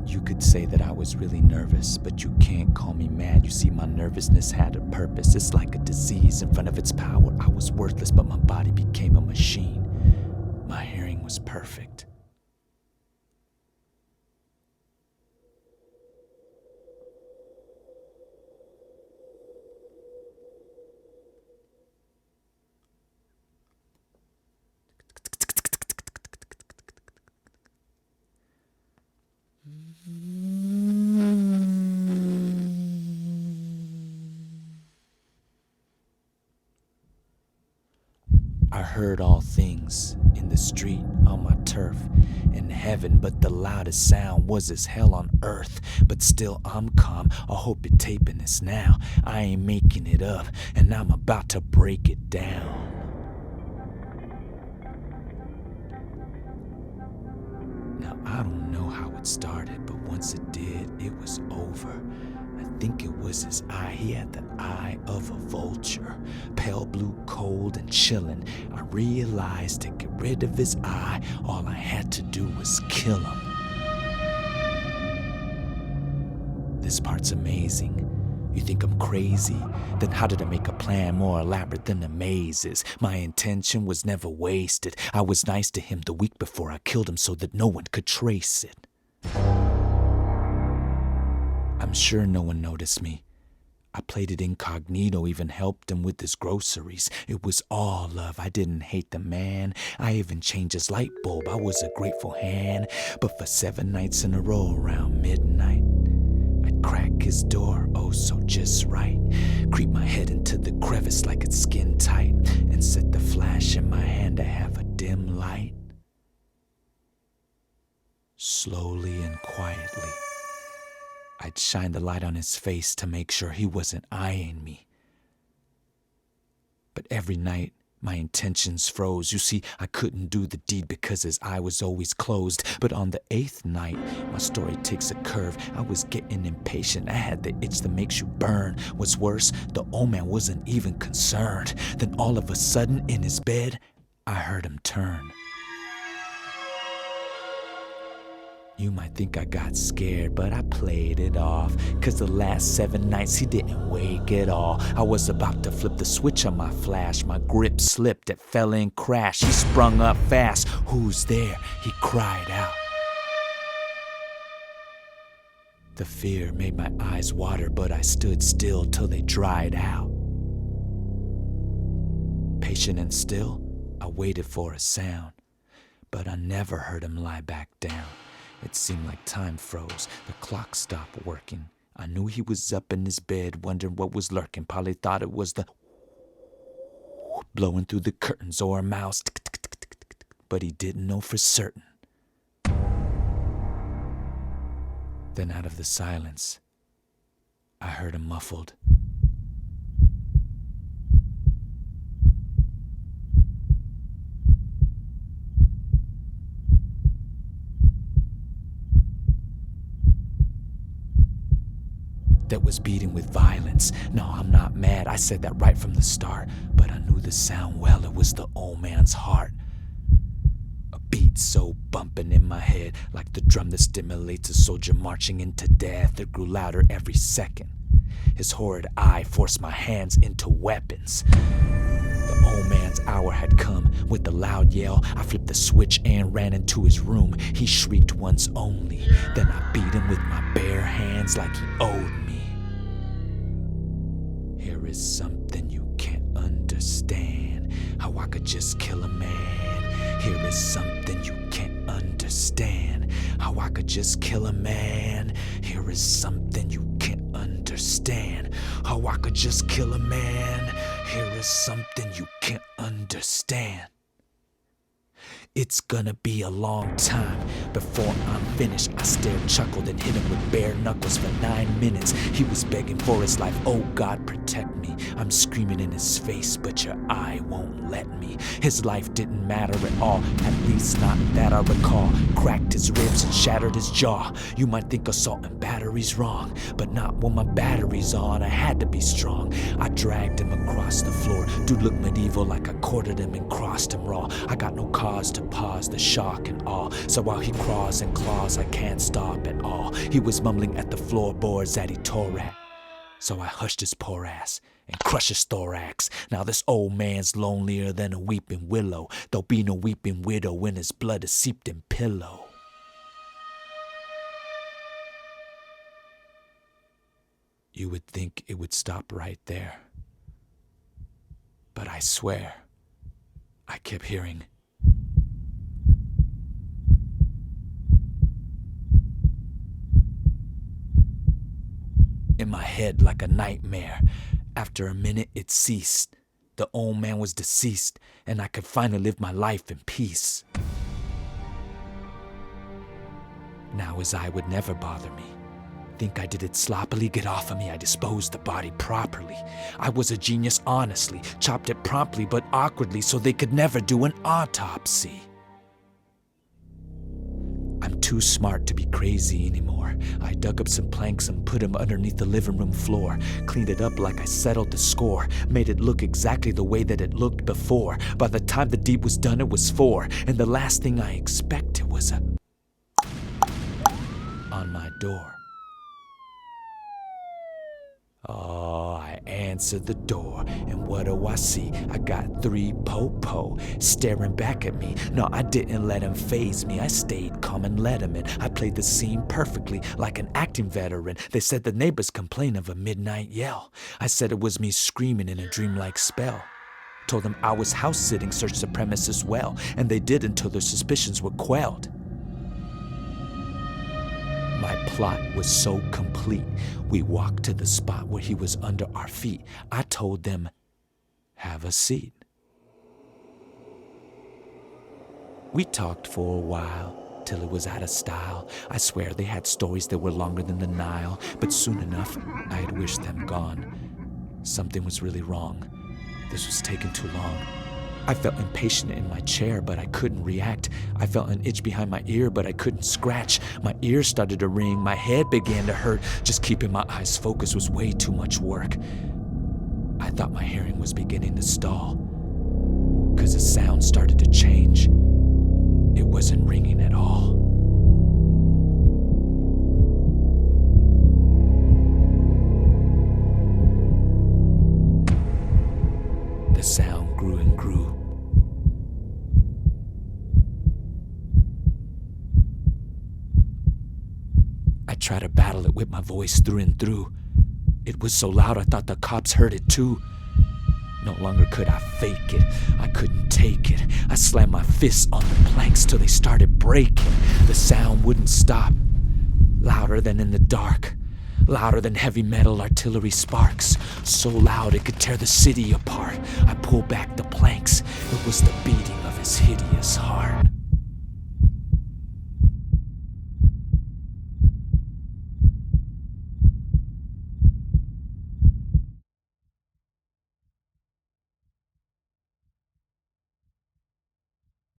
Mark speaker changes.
Speaker 1: You could say that I was really nervous, but you can't call me mad. You see, my nervousness had a purpose. It's like a disease in front of its power. I was worthless, but my body became a machine. My hearing was perfect. I heard all things in the street, on my turf, in heaven, but the loudest sound was as hell on earth. But still I'm calm, I hope you're taping this now. I ain't making it up, and I'm about to break it down. Now I don't know how it started, but once it did, it was over. I think it was his eye. He had the eye of a vulture, pale blue, cold and chillin'. I realized to get rid of his eye, all I had to do was kill him. This part's amazing. You think I'm crazy? Then how did I make a plan more elaborate than the mazes? My intention was never wasted. I was nice to him the week before I killed him so that no one could trace it. I'm sure no one noticed me. I played it incognito, even helped him with his groceries. It was all love. I didn't hate the man. I even changed his light bulb. I was a grateful hand. But for 7 nights in a row around midnight, I'd crack his door, oh so just right. Creep my head into the crevice like it's skin tight, and set the flash in my hand to have a dim light. Slowly and quietly, I'd shine the light on his face to make sure he wasn't eyeing me. But every night, my intentions froze. You see, I couldn't do the deed because his eye was always closed. But on the 8th night, my story takes a curve. I was getting impatient. I had the itch that makes you burn. What's worse, the old man wasn't even concerned. Then all of a sudden, in his bed, I heard him turn. You might think I got scared, but I played it off. 'Cause the last 7 nights he didn't wake at all. I was about to flip the switch on my flash. My grip slipped, it fell and crashed. He sprung up fast. Who's there? He cried out. The fear made my eyes water, but I stood still till they dried out. Patient and still, I waited for a sound, but I never heard him lie back down. It seemed like time froze. The clock stopped working. I knew he was up in his bed, wondering what was lurking. Probably thought it was the blowing through the curtains or a mouse. But he didn't know for certain. Then out of the silence, I heard a muffled that was beating with violence. No, I'm not mad. I said that right from the start. But I knew the sound well. It was the old man's heart. A beat so bumping in my head, like the drum that stimulates a soldier marching into death. It grew louder every second. His horrid eye forced my hands into weapons. The old man's hour had come. With a loud yell, I flipped the switch and ran into his room. He shrieked once only. Then I beat him with my bare hands like he owed me. Here is something you can't understand. How I could just kill a man. Here is something you can't understand. How I could just kill a man. Here is something you can't understand. How I could just kill a man. Here is something you can't understand. It's gonna be a long time before I'm finished. I stared, chuckled, and hit him with bare knuckles for 9 minutes. He was begging for his life. Oh God, protect protect me. I'm screaming in his face, but your eye won't let me. His life didn't matter at all, at least not that I recall. Cracked his ribs and shattered his jaw. You might think assault and battery's wrong, but not when my battery's on. I had to be strong. I dragged him across the floor. Dude looked medieval, like I quartered him and crossed him raw. I got no cause to pause the shock and awe. So while he craws and claws, I can't stop at all. He was mumbling at the floorboards that he tore at. So I hushed his poor ass and crushed his thorax. Now this old man's lonelier than a weeping willow. There'll be no weeping widow when his blood is seeped in pillow. You would think it would stop right there. But I swear, I kept hearing. In my head like a nightmare. After a minute it ceased. The old man was deceased, and I could finally live my life in peace. Now his eye would never bother me. Think I did it sloppily? Get off of me, I disposed the body properly. I was a genius honestly, chopped it promptly but awkwardly so they could never do an autopsy. I'm too smart to be crazy anymore. I dug up some planks and put them underneath the living room floor. Cleaned it up like I settled the score. Made it look exactly the way that it looked before. By the time the deed was done, it was 4. And the last thing I expected was a on my door. Oh, I answered the door, and what do I see? I got 3 po-po staring back at me. No, I didn't let him faze me. I stayed calm and let him in. I played the scene perfectly, like an acting veteran. They said the neighbors complained of a midnight yell. I said it was me screaming in a dreamlike spell. Told them I was house sitting, searched the premises well, and they did until their suspicions were quelled. My plot was so complete. We walked to the spot where he was under our feet. I told them, have a seat. We talked for a while, till it was out of style. I swear they had stories that were longer than the Nile, but soon enough, I had wished them gone. Something was really wrong. This was taking too long. I felt impatient in my chair, but I couldn't react. I felt an itch behind my ear, but I couldn't scratch. My ears started to ring, my head began to hurt. Just keeping my eyes focused was way too much work. I thought my hearing was beginning to stall, 'cause the sound started to change. It wasn't ringing at all. The sound grew and grew. I tried to battle it with my voice through and through. It was so loud I thought the cops heard it too. No longer could I fake it. I couldn't take it. I slammed my fists on the planks till they started breaking. The sound wouldn't stop. Louder than in the dark. Louder than heavy metal artillery sparks. So loud it could tear the city apart. I pulled back the planks. It was the beating of his hideous heart.